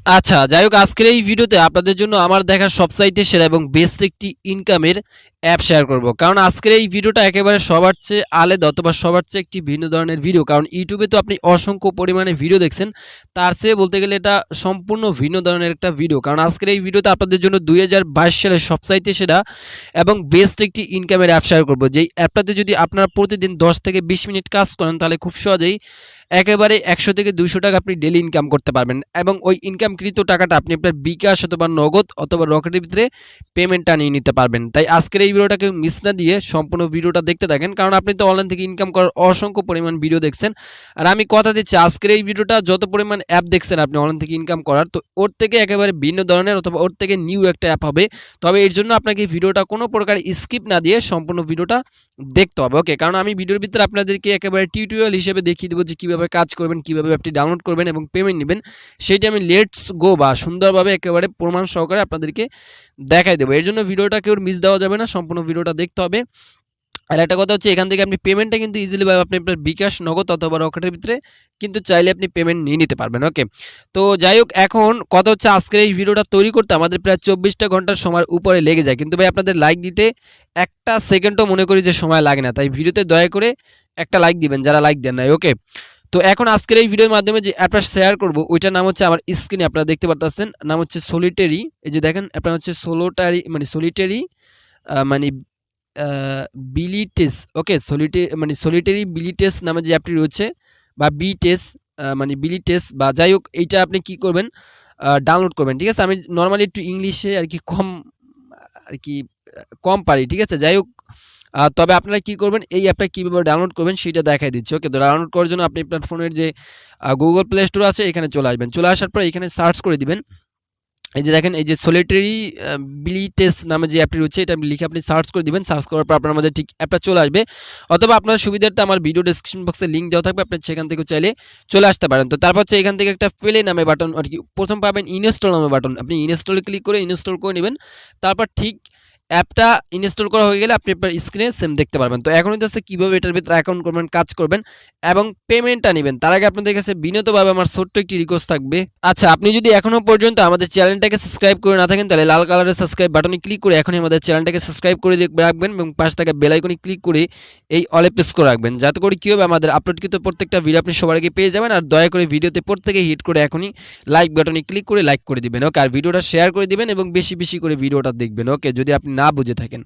আচ্ছা, যাই হোক আজকের এই ভিডিওতে আপনাদের জন্য আমার দেখা সবচাইতে সেরা এবং বেস্ট একটি ইনকামের অ্যাপ শেয়ার করব। কারণ আজকের এই ভিডিওটা একেবারে সবার চেয়ে আলাদা অথবা সবার চেয়ে একটি ভিন্ন ধরনের ভিডিও। কারণ ইউটিউবে তো আপনি অসংখ্য পরিমাণে ভিডিও দেখছেন, তার চেয়ে বলতে গেলে এটা সম্পূর্ণ ভিন্ন ধরনের একটা ভিডিও। কারণ আজকের এই ভিডিওতে আপনাদের জন্য 2022 সালের সবচাইতে সেরা এবং বেস্ট একটি ইনকামের অ্যাপ শেয়ার করব। যেই অ্যাপটাতে যদি আপনারা প্রতিদিন 10 থেকে 20 মিনিট কাজ করেন তাহলে খুব সহজেই একেবারে 100 থেকে 200 টাকা আপনি ডেলি ইনকাম করতে পারবেন এবং ওই ইনকামকৃত টাকাটা আপনি আপনার বিকাশ অথবা নগদ অথবা রকেটের ভিতরে পেমেন্টটা নিয়ে নিতে পারবেন। তাই আজকের এই ভিডিওটাকে মিস না দিয়ে সম্পূর্ণ ভিডিওটা দেখতে থাকেন, কারণ আপনি তো অনলাইন থেকে ইনকাম করার অসংখ্য পরিমাণ ভিডিও দেখছেন। আর আমি কথা দিচ্ছি আজকের এই ভিডিওটা যত পরিমাণ অ্যাপ দেখছেন আপনি অনলাইন থেকে ইনকাম করার, তো ওর থেকে একেবারে ভিন্ন ধরনের অথবা ওর থেকে নিউ একটা অ্যাপ হবে। তবে এর জন্য আপনাকে ভিডিওটা কোনো প্রকার স্কিপ না দিয়ে সম্পূর্ণ ভিডিওটা দেখতে হবে, ওকে? কারণ আমি ভিডিওর ভিতরে আপনাদেরকে একেবারে টিউটোরিয়াল হিসেবে দেখিয়ে দেবো যে কীভাবে কাজ করবেন, কীভাবে অ্যাপটি ডাউনলোড করবেন এবং পেমেন্ট নেবেন, সেইটা আমি লেটস গো বা সুন্দরভাবে একেবারে প্রমাণ সহকারে আপনাদেরকে দেখাই দেবো। এর জন্য ভিডিওটা কেউ মিস দেওয়া যাবে না, সম্পূর্ণ ভিডিওটা দেখতে হবে। আর একটা কথা হচ্ছে এখান থেকে আপনি পেমেন্টটা কিন্তু ইজিলি ভাবে আপনি আপনার বিকাশ নগদ অথবা রকেটের ভিতরে কিন্তু চাইলে আপনি পেমেন্ট নিয়ে নিতে পারবেন, ওকে? তো যাই হোক এখন কথা হচ্ছে আজকের এই ভিডিওটা তৈরি করতে আমাদের প্রায় 24টা ঘন্টার সময়ের উপরে লেগে যায়, কিন্তু ভাই আপনাদের লাইক দিতে একটা সেকেন্ডও মনে করি যে সময় লাগে না। তাই ভিডিওতে দয়া করে একটা লাইক দিবেন যারা লাইক দেন নাই, ওকে? তো এখন আজকের এই ভিডিওর মাধ্যমে যে অ্যাপটা শেয়ার করব ওইটার নাম হচ্ছে আমার স্ক্রিনে আপনারা দেখতে পাচ্ছেন, নাম হচ্ছে সলিটারি। এই যে দেখেন অ্যাপটা হচ্ছে সলিটারি মানে বিলিটেস, ওকে? সলিটারি বিলিটেস নামে যে অ্যাপটি রয়েছে বা বিটেস মানে বিলিটেস বা যাই হোক, এইটা আপনি কি করবেন ডাউনলোড করবেন, ঠিক আছে? আমি নর্মালি একটু ইংলিশে আর কি কম পারি, ঠিক আছে? যাই হোক তবে আপনারা কি করবেন এই অ্যাপটা কীভাবে ডাউনলোড করবেন সেটা দেখাই দিচ্ছি, ওকে? তো ডাউনলোড করার জন্য আপনি আপনার ফোনের যে গুগল প্লে স্টোর আছে এখানে চলে আসবেন। চলে আসার পর এখানে সার্চ করে দিবেন। এই যে দেখেন এই যে সলিটারি ব্লিটেস নামে যে অ্যাপটি রয়েছে এটা লিখে আপনি সার্চ করে দিবেন। সার্চ করার পর আপনার মাঝে ঠিক অ্যাপটা চলে আসবে, অথবা আপনার সুবিধার্থে আমার ভিডিও ডেসক্রিপশন বক্সে লিঙ্ক দেওয়া থাকবে, আপনি সেখান থেকে চাইলে চলে আসতে পারেন। তো তারপর হচ্ছে এখান থেকে একটা প্লে নামে বাটন আর কি প্রথম পাবেন, ইনস্টল নামে বাটন, আপনি ইনস্টলে ক্লিক করে ইনস্টল করে নেবেন। তারপর ঠিক অ্যাপটা ইনস্টল করা হয়ে গেলে আপনি আপনার স্ক্রিনে সেম দেখতে পারবেন। তো এখন হচ্ছে কীভাবে এটার ভিতরে অ্যাকাউন্ট করবেন, কাজ করবেন এবং পেমেন্টটা নেবেন, তার আগে আপনাদের কাছে বিনীতভাবে আমার ছোট্ট একটি রিকোয়েস্ট থাকবে। আচ্ছা, আপনি যদি এখনও পর্যন্ত আমাদের চ্যানেলটাকে সাবস্ক্রাইব করে না থাকেন তাহলে লাল কালারের সাবস্ক্রাইব বাটনে ক্লিক করে এখনই আমাদের চ্যানেলটাকে সাবস্ক্রাইব করে রাখবেন এবং পাশে থাকা বেল আইকনে ক্লিক করে এই অলে প্রেস করে রাখবেন, যাতে করে কী হবে আমাদের আপলোডকৃত প্রত্যেকটা ভিডিও আপনি সবার আগে পেয়ে যাবেন। আর দয়া করে ভিডিওতে প্রত্যেকে হিট করে এখনই লাইক বাটনে ক্লিক করে লাইক করে দিবেন, ওকে? আর ভিডিওটা শেয়ার করে দিবেন এবং বেশি বেশি করে ভিডিওটা দেখবেন, ওকে? যদি আপনি না বুঝে থাকেন।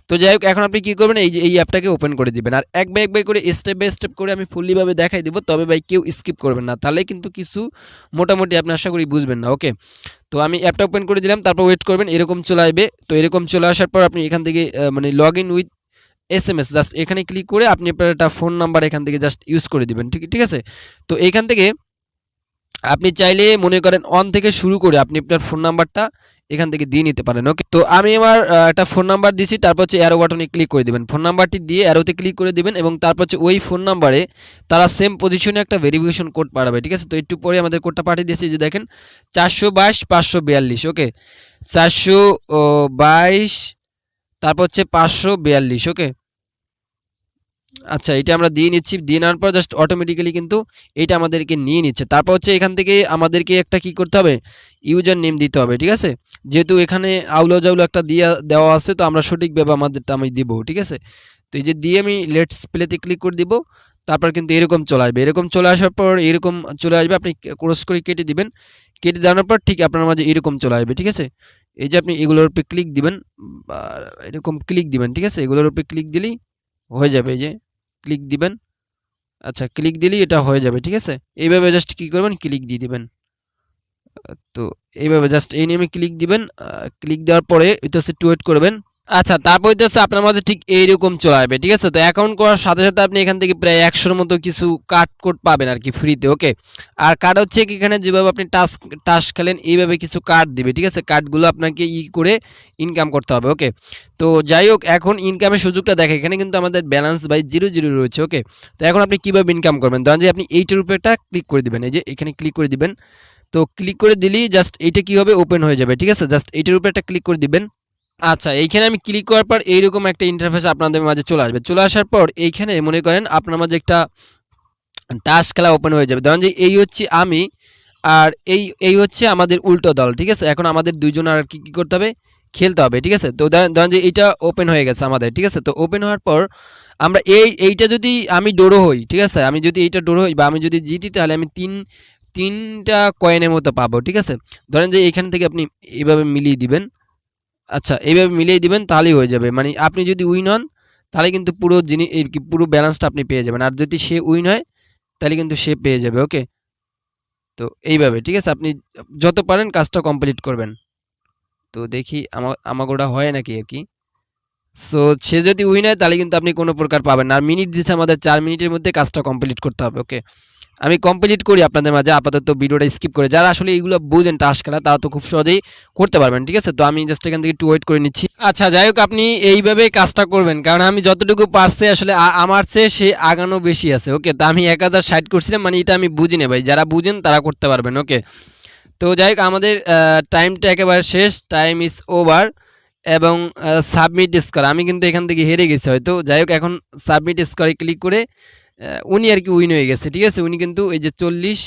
তো যাই হোক এখন আপনি কি করবেন এই যে এই অ্যাপটাকে ওপেন করে দিবেন, আর এক বাই করে স্টেপ বাই স্টেপ করে আমি ফুললিভাবে দেখাই দিব। তবে ভাই কেউ স্কিপ করবেন না, তাহলে কিন্তু কিছু মোটামুটি আপনি আশা করি বুঝবেন না, ওকে? তো আমি অ্যাপটা ওপেন করে দিলাম, তারপর ওয়েট করবেন, এরকম চলে আসবে। তো এরকম চলে আসার পর আপনি এখান থেকে মানে log in with SMS just এখানে ক্লিক করে আপনি আপনার একটা ফোন নাম্বার এখান থেকে জাস্ট ইউজ করে দিবেন, ঠিক আছে? তো এইখান থেকে আপনি চাইলে মনে করেন অন থেকে শুরু করে আপনি আপনার ফোন নাম্বারটা এখান থেকে দিয়ে নিতে পারেন, ওকে? তো আমি আমার একটা ফোন নাম্বার দিয়েছি, তারপর হচ্ছে অ্যারো বাটনে ক্লিক করে দিবেন, ফোন নাম্বারটি দিয়ে অ্যারোতে ক্লিক করে দিবেন এবং তারপর হচ্ছে ওই ফোন নাম্বারে তারা সেম পজিশনে একটা ভেরিফিকেশন কোড পাঠাবে, ঠিক আছে? তো একটু পরে আমাদের কোডটা পাঠিয়ে দিয়েছি, যে দেখেন 422 542, ওকে? 422 তারপর হচ্ছে 542, ওকে? আচ্ছা, এটা আমরা দিয়ে নিচ্ছি। দিয়ে নেওয়ার পর জাস্ট অটোমেটিক্যালি কিন্তু এটা আমাদেরকে নিয়ে নিচ্ছে। তারপর হচ্ছে এখান থেকে আমাদেরকে একটা কি করতে হবে, ইউজার নেম দিতে হবে, ঠিক আছে? যেহেতু এখানে আউলো জাউলো একটা দেওয়া আছে, তো আমরা সঠিকভাবে আমাদেরটা আমি দিব, ঠিক আছে? তো এই যে দিয়ে আমি লেটস প্লেতে ক্লিক করে দিব, তারপর কিন্তু এরকম চলে আসবে। এরকম চলে আসার পর এরকম চলে আসবে, আপনি ক্রস করে কেটে দিবেন। কেটে দেওয়ার পর ঠিক আপনার মাঝে এরকম চলে আসবে, ঠিক আছে? এই যে আপনি এগুলোর উপরে ক্লিক দিবেন বা এরকম ক্লিক দিবেন, ঠিক আছে? এগুলোর উপরে ক্লিক দিলেই হয়ে যাবে। এই যে ক্লিক দিবেন, আচ্ছা ক্লিক দিলেই এটা হয়ে যাবে, ঠিক আছে? এইভাবে জাস্ট কি করবেন, ক্লিক দিয়ে দিবেন। তো এইভাবে জাস্ট এই নিয়মে ক্লিক দিবেন। ক্লিক দেওয়ার পরে এটা হচ্ছে একটু ওয়েট করবেন। আচ্ছা, তারপর হচ্ছে আপনার মাঝে ঠিক এইরকম চলে আসবে, ঠিক আছে? তো অ্যাকাউন্ট করার সাথে সাথে আপনি এখান থেকে প্রায় 100-র মতো কিছু কোড পাবেন আর কি ফ্রিতে, ওকে? আর কার্ড হচ্ছে কি এখানে যেভাবে আপনি টাস্ক খেলেন এইভাবে কিছু কার্ড দিবে, ঠিক আছে? কার্ডগুলো আপনাকে করে ইনকাম করতে হবে, ওকে? তো যাই হোক এখন ইনকামের সুযোগটা দেখে, এখানে কিন্তু আমাদের ব্যালেন্স বাই 0 রয়েছে, ওকে? তো এখন আপনি কীভাবে ইনকাম করবেন, ধরেন যে আপনি এইটার উপরে একটা ক্লিক করে দিবেন, এই যে এখানে ক্লিক করে দিবেন। তো ক্লিক করে দিলেই জাস্ট এইটা কী হবে, ওপেন হয়ে যাবে, ঠিক আছে? জাস্ট এইটার উপরে একটা ক্লিক করে দিবেন। আচ্ছা, এইখানে আমি ক্লিক করার পর এইরকম একটা ইন্টারফেস আপনাদের মাঝে চলে আসবে। চলে আসার পর এইখানে মনে করেন আপনার মাঝে একটা টাস্ক খেলা ওপেন হয়ে যাবে। ধরেন যে এই হচ্ছে আমি, আর এই হচ্ছে আমাদের উল্টো দল, ঠিক আছে। এখন আমাদের দুইজন আর কি করতে হবে, খেলতে হবে, ঠিক আছে। তো ধরেন যে এইটা ওপেন হয়ে গেছে আমাদের, ঠিক আছে। তো ওপেন হওয়ার পর আমরা এইটা যদি আমি ডোরো হই, ঠিক আছে, আমি যদি এইটা ডোরো হই বা আমি যদি জিতি, তাহলে আমি তিনটা কয়েনের মতো পাবো, ঠিক আছে। ধরেন যে এইখান থেকে আপনি এইভাবে মিলিয়ে দিবেন, আচ্ছা এইভাবে মিলিয়ে দিবেন, তাহলেই হয়ে যাবে। মানে আপনি যদি উইন হন তাহলে কিন্তু পুরো জিনিস পুরো ব্যালেন্সটা আপনি পেয়ে যাবেন, আর যদি সে উইন হয় তাহলে কিন্তু সে পেয়ে যাবে। ওকে, তো এইভাবে, ঠিক আছে, আপনি যত পারেন কাজটা কমপ্লিট করবেন। তো দেখি আমাকে ওটা হয় নাকি আর কি। সো সে যদি উইন হয় তাহলে কিন্তু আপনি কোনো প্রকার পাবেন না। আর মিনিট দিচ্ছে আমাদের 4 মিনিটের মধ্যে কাজটা কমপ্লিট করতে হবে। ওকে, আমি কমপ্লিট করি আপনাদের মাঝে আপাতত ভিডিওটা স্কিপ করে। যারা আসলে এইগুলো বুঝেন টাস্ক খেলা, তারা তো খুব সহজেই করতে পারবেন, ঠিক আছে। তো আমি জাস্ট এখান থেকে একটু ওয়েট করে নিচ্ছি। আচ্ছা যাই হোক, আপনি এইভাবে কাজটা করবেন, কারণ আমি যতটুকু পারছি আসলে আমার চেয়ে সে আগানো বেশি আছে। ওকে, তো আমি 1060 করছিলাম, মানে এটা আমি বুঝি না ভাই, যারা বুঝেন তারা করতে পারবেন। ওকে, তো যাই হোক, আমাদের টাইমটা একেবারে শেষ, টাইম ইজ ওভার। এবং সাবমিট স্কোর, আমি কিন্তু এখান থেকে হেরে গেছি হয়তো। যাই হোক, এখন সাবমিট স্কোরে ক্লিক করে উনি আর কি উইন হয়ে গেছে, ঠিক আছে। উনি কিন্তু এই যে 40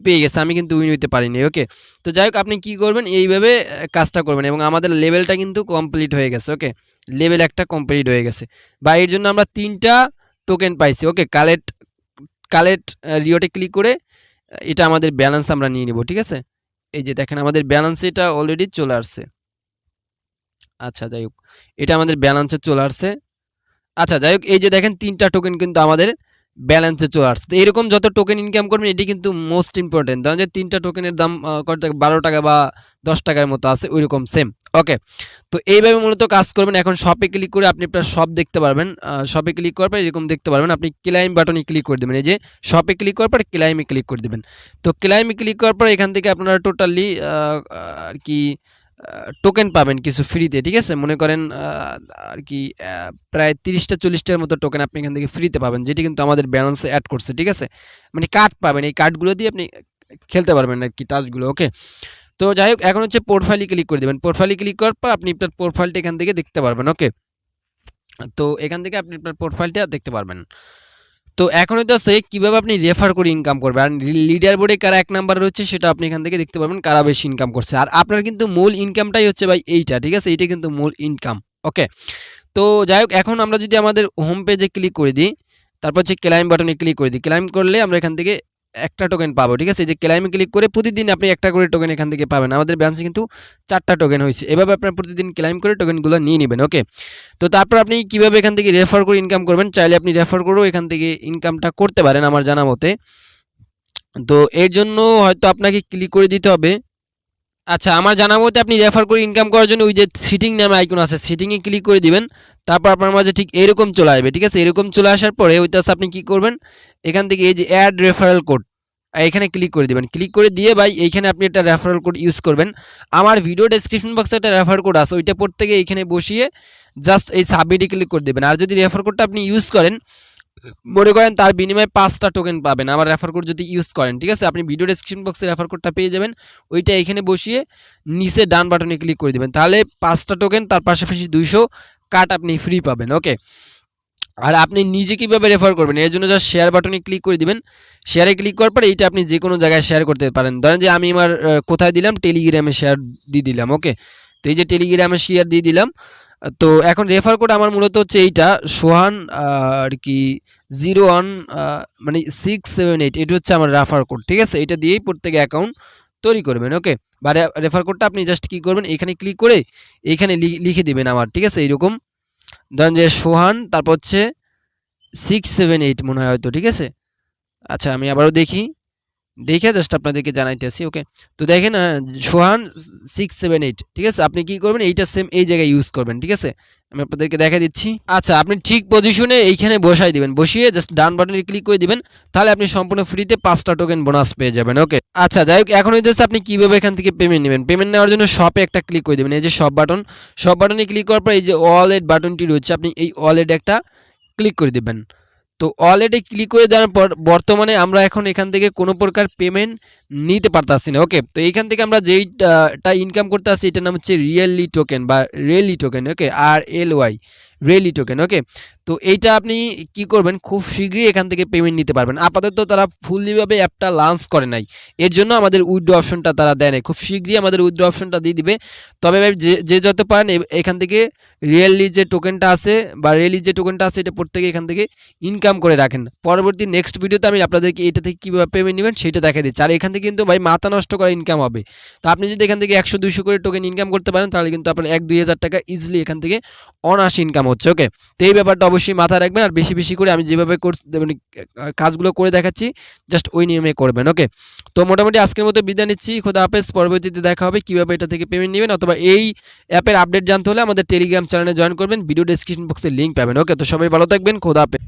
পেয়ে গেছে, আমি কিন্তু উইন হইতে পারিনি। ওকে, তো যাই হোক, আপনি কি করবেন, এইভাবে কাজটা করবেন। এবং আমাদের লেভেলটা কিন্তু কমপ্লিট হয়ে গেছে। ওকে, লেভেল একটা কমপ্লিট হয়ে গেছে, বা এর জন্য আমরা 3টা টোকেন পাইছি। ওকে, কালেক্ট রিওটে ক্লিক করে এটা আমাদের ব্যালেন্স আমরা নিয়ে নিব, ঠিক আছে। এই যে দেখেন আমাদের ব্যালেন্স এটা অলরেডি চলে আসছে। আচ্ছা যাই হোক, এটা আমাদের ব্যালেন্সে চলে আসছে। আচ্ছা যাই হোক, এই যে দেখেন 3টা টোকেন কিন্তু আমাদের ব্যালেন্সে চলে আসছে। তো এরকম যত টোকেন ইনকাম করবেন এটি কিন্তু মোস্ট ইম্পর্টেন্ট। ধরেন যে 3টা টোকেনের দাম কত টাকা, 12 টাকা বা 10 টাকার মতো আছে, ওইরকম সেম। ওকে, তো এইভাবে মূলত কাজ করবেন। এখন শপে ক্লিক করে আপনি আপনার শপ দেখতে পারবেন। শপে ক্লিক করার পর এরকম দেখতে পারবেন, আপনি ক্লাইম বাটনে ক্লিক করে দেবেন। এই যে শপে ক্লিক করার পর ক্লাইমে ক্লিক করে দেবেন। তো ক্লাইমে ক্লিক করার পর এখান থেকে আপনারা টোটালি আর কি টোকেন পাবেন কিছু ফ্রিতে, ঠিক আছে। মনে করেন আর কি প্রায় 30টা 40টার মতো টোকেন আপনি এখান থেকে ফ্রিতে পাবেন, যেটি কিন্তু আমাদের ব্যালেন্সে অ্যাড করছে, ঠিক আছে। মানে কার্ড পাবেন, এই কার্ডগুলো দিয়ে আপনি খেলতে পারবেন আর কি টাস্কগুলো। ওকে, তো যাই হোক, এখন হচ্ছে প্রোফাইলে ক্লিক করে দেবেন। প্রোফাইলে ক্লিক করার পর আপনি আপনার প্রোফাইলটা এখান থেকে দেখতে পারবেন। ওকে, তো এখান থেকে আপনি আপনার প্রোফাইলটা দেখতে পারবেন। তো এখন হচ্ছে কিভাবে আপনি রেফার করে ইনকাম করবেন, আর লিডার বোর্ডে কারা 1 নাম্বার রয়েছে সেটা আপনি এখান থেকে দেখতে পারবেন, কারা বেশি ইনকাম করছে। আর আপনার কিন্তু মূল ইনকামটাই হচ্ছে ভাই এইটা, ঠিক আছে, এইটা কিন্তু মূল ইনকাম। ওকে, তো যাই হোক, এখন আমরা যদি আমাদের হোম পেজে ক্লিক করে দিই, তারপর হচ্ছে ক্লাইম বাটনে ক্লিক করে দিই। ক্লাইম করলে আমরা এখান থেকে একটা টোকেন পাবো, ঠিক আছে। এই যে ক্লাইমে ক্লিক করে প্রতিদিন আপনি একটা করে টোকেন এখান থেকে পাবেন। আমাদের ব্যালেন্সে কিন্তু 4টা টোকেন হয়েছে। এভাবে আপনার প্রতিদিন ক্লাইম করে টোকেনগুলো নিয়ে নেবেন। ওকে, তো তারপর আপনি কিভাবে এখান থেকে রেফার করে ইনকাম করবেন, চাইলে আপনি রেফার করেও এখান থেকে ইনকামটা করতে পারেন আমার জানা মতে। তো এর জন্য হয়তো আপনাকে ক্লিক করে দিতে হবে। আচ্ছা, আমার জানা মতে আপনি রেফার করে ইনকাম করার জন্য ওই যে সিটিং নামে আইকন আছে, সিটিংয়ে ক্লিক করে দিবেন। তারপর আপনার মাঝে ঠিক এরকম চলে আসবে, ঠিক আছে। এরকম চলে আসার পরে ওইটাতে আপনি কি করবেন, এখান থেকে এই যে অ্যাড রেফারেল কোড, এখানে ক্লিক করে দিবেন। ক্লিক করে দিয়ে ভাই এইখানে আপনি একটা রেফারেল কোড ইউজ করবেন। আমার ভিডিও ডেসক্রিপশন বক্সে একটা রেফার কোড আছে, ওইটা পড়তে গিয়ে এইখানে বসিয়ে জাস্ট এই সাবমিটে ক্লিক করে দেবেন। আর যদি রেফার কোডটা আপনি ইউজ করেন, মনে করেন তার বিনিময়ে 5টা টোকেন পাবেন আমার রেফার কোড যদি ইউজ করেন, ঠিক আছে। আপনি ভিডিও ডেসক্রিপশন বক্সে রেফার কোডটা পেয়ে যাবেন, ওইটা এখানে বসিয়ে নিচে ডান বাটনে ক্লিক করে দিবেন। তাহলে 5টা টোকেন, তার পাশাপাশি 200 কার্ড আপনি ফ্রি পাবেন। ওকে, আর আপনি নিজে কিভাবে রেফার করবেন এর জন্য জাস্ট শেয়ার বাটনে ক্লিক করে দিবেন। শেয়ারে ক্লিক করার পরে এইটা আপনি যে কোনো জায়গায় শেয়ার করতে পারেন। ধরেন যে আমি আমার কোথায় দিলাম, টেলিগ্রামে শেয়ার দিয়ে দিলাম। ওকে, তো এই যে টেলিগ্রামে শেয়ার দিয়ে দিলাম। তো এখন রেফার কোড আমার মূলত হচ্ছে এইটা সোহান আর কি 01 মানে 678, এটা হচ্ছে আমার রেফার কোড, ঠিক আছে। এটা দিয়েই প্রত্যেকে অ্যাকাউন্ট তৈরি করবেন। ওকে, বা রেফার কোডটা আপনি জাস্ট কি করবেন, এখানে ক্লিক করে এইখানে লিখে দিবেন আমার, ঠিক আছে। এইরকম ধরেন যে সোহান, তারপর হচ্ছে 678 মনে হয় হয়তো, ঠিক আছে। আচ্ছা আমি আবারও দেখি, দেখে জাস্ট আপনাদেরকে জানাইতেছি। ওকে, তো দেখেন সোহান 678, ঠিক আছে। আপনি কি করবেন, এইটা সেম এই জায়গায় ইউজ করবেন, ঠিক আছে। আমি আপনাদেরকে দেখা দিচ্ছি। আচ্ছা, আপনি ঠিক পজিশনে এইখানে বসাই দিবেন, বসিয়ে জাস্ট ডান বাটনে ক্লিক করে দিবেন। তাহলে আপনি সম্পূর্ণ ফ্রিতে 5টা টোকেন বোনাস পেয়ে যাবেন। ওকে, আচ্ছা যাই হোক, এখন হইতেছে আপনি কিভাবে এখান থেকে পেমেন্ট নেবেন। পেমেন্ট নেওয়ার জন্য শপে একটা ক্লিক করে দেবেন। এই যে শপ বাটন, শপ বাটনে ক্লিক করার পর এই যে ওয়ালেট বাটনটি রয়েছে, আপনি এই ওয়ালেট একটা ক্লিক করে দিবেন। তো ওয়ালেটে ক্লিক করে দেওয়ার পর বর্তমানে আমরা এখন এখান থেকে কোনো প্রকার পেমেন্ট নিতে পারতাছি না। ওকে, তো এইখান থেকে আমরা যেইটা ইনকাম করতে আসছি এটার নাম হচ্ছে রিয়েলি টোকেন বা রেলি টোকেন। ওকে, RLY রেলি টোকেন। ওকে, তো এইটা আপনি কি করবেন, খুব শীঘ্রই এখান থেকে পেমেন্ট নিতে পারবেন। আপাতত তারা ফুললিভাবে অ্যাপটা লঞ্চ করে নাই, এর জন্য আমাদের উইথড্র অপশনটা তারা দেয় নাই। খুব শীঘ্রই আমাদের উইথড্র অপশনটা দিয়ে দিবে। তবে ভাই যে যত পারেন এখান থেকে রিয়েলি যে টোকেনটা আছে বা রিয়েলি যে টোকেনটা আছে এটা প্রত্যেকে এখান থেকে ইনকাম করে রাখেন। পরবর্তী নেক্সট ভিডিওতে আমি আপনাদেরকে এটা থেকে কীভাবে পেমেন্ট নেবেন সেটা দেখা দিচ্ছি। আর এখান থেকে কিন্তু ভাই মাথা নষ্ট করা ইনকাম হবে। তো আপনি যদি এখান থেকে 100-200 করে টোকেন ইনকাম করতে পারেন তাহলে কিন্তু আপনার 1-2 হাজার টাকা ইজিলি এখান থেকে অনায়াসে ইনকাম হচ্ছে। ওকে, তো এই ব্যাপারটা অবশ্যই মাথায় রাখবেন। আর বেশি বেশি করে আমি যেভাবে মানে কাজগুলো করে দেখাচ্ছি জাস্ট ওই নিয়মে করবেন। ওকে, তো মোটামুটি আজকের মতো বিদায় নিচ্ছি। খোদা হাফেজ। পরবর্তীতে দেখা হবে কীভাবে এটা থেকে পেমেন্ট নেবেন, অথবা এই অ্যাপের আপডেট জানতে হলে আমাদের টেলিগ্রাম চ্যানেলে জয়েন করবেন। ভিডিও ডেসক্রিপশন বক্সে লিঙ্ক পাবেন। ওকে, তো সবাই ভালো থাকবেন। খোদা হাফেজ।